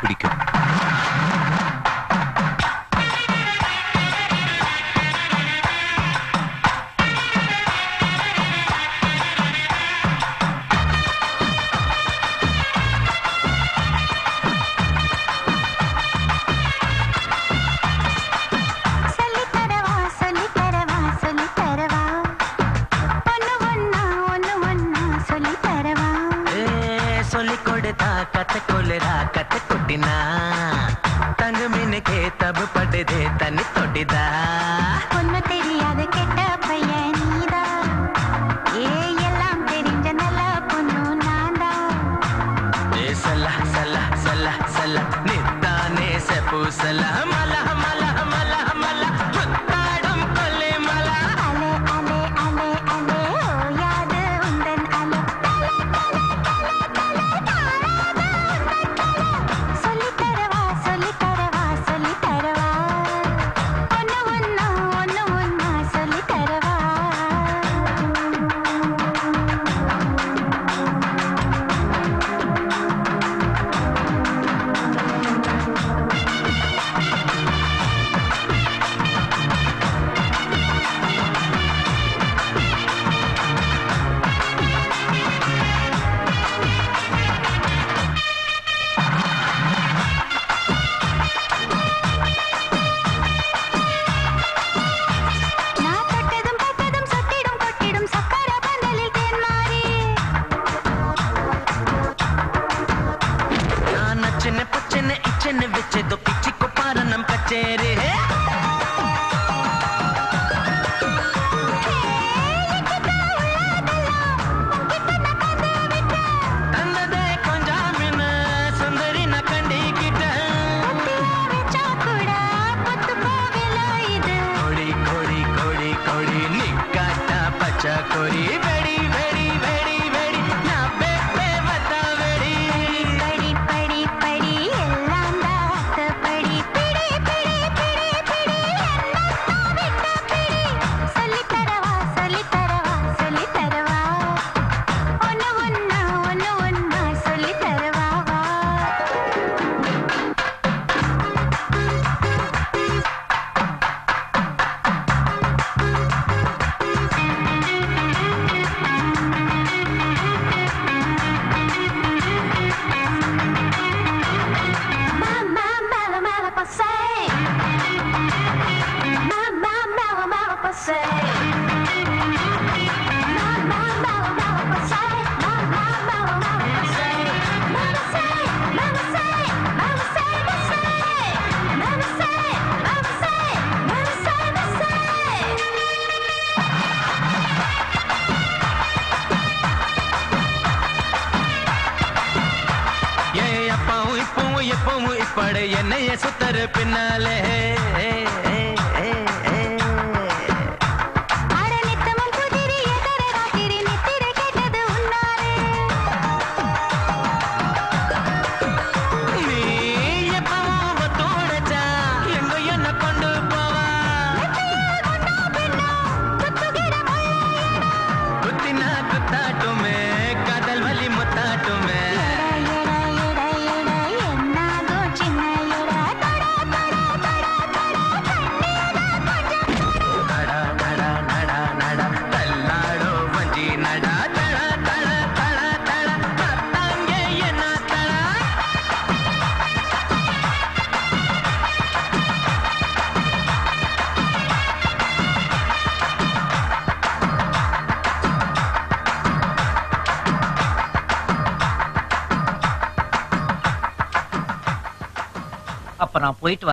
பிடிக்கும். கத்து கொட்டினா தங்க மீனுக்கே தபு படுதே தண்ணி தொட்டிதா ஒண்ணு தெரியாத கெட்ட பையன் நீதா எல்லாம் தெரிஞ்ச நல்ல பொண்ணு நான்தா சல்ல சல்ல சல்ல சல்ல நித்தானே செப்பு சல்ல மல மல மல மல புத்தாடும் கொல்லே மல அலே அலே அலே அலே ஓயாது உந்தன் அலே சொல்லி தரவா சொல்லி தரவா சொல்லி தரவா ஒண்ணு ஒண்ணா சொல்லி தரவா நான் தொட்டதும் பட்டதும் சொட்டிடும் கொட்டிடும் சக்கர பந்தலில் தேன்மாரி நான் நச்சின பச்சனை இச்சனை வச்சதோ பிச்சிக்கோ பாரு நம் கச்சேரி தந்ததே கொஞ்சம் மின்ன சுந்தரி நான் கண்டிக்கிட்டேன் வச்சா கூட பொத்து போகல இது கோடி கோடி கோடி கோடி நிக்காட்டா பச்சை கோரி வெடி வெடி வெடி வெடி நான் பேப்பே வத்தா வெடி படி படி படி எல்லாம் தாத்த படி பிடி பிடி பிடி பிடி என்னத்தான் விட்ட பிடி சொல்லி தரவா சொல்லி தரவா சொல்லி தரவா ஒண்ணு ஒண்ணா சொல்லி தரவா வா Mala mala passei. Mala passei. Mala passei. Mala passei. Mama say, mama say, mama say, mama say. Mama say, mama say, mama say, mama say. ஏ அப்பாவும் இப்பவும் எப்பவும் இப்பட என்னைய சுத்தரு பின்னாலே அட நித்தமும் புதிரி எதர ராத்திரி நித்திரை கேட்டது உன்னாலே நீ எப்பவும் ஒத்துழைச்சா எங்க என்ன கொண்டு போவா குத்தினா குத்தாட்டுமே காதல் வலி முத்தாட்டுமே என்னாகோ சின்ன எடா தடா தடா தடா தடா நடா நடா நடா நடா தள்ளாடோ வஞ்சி நடா தடா தடா தடா தடா தத்தாங்க என்ன தடா அப்ப நான் போயிட்டு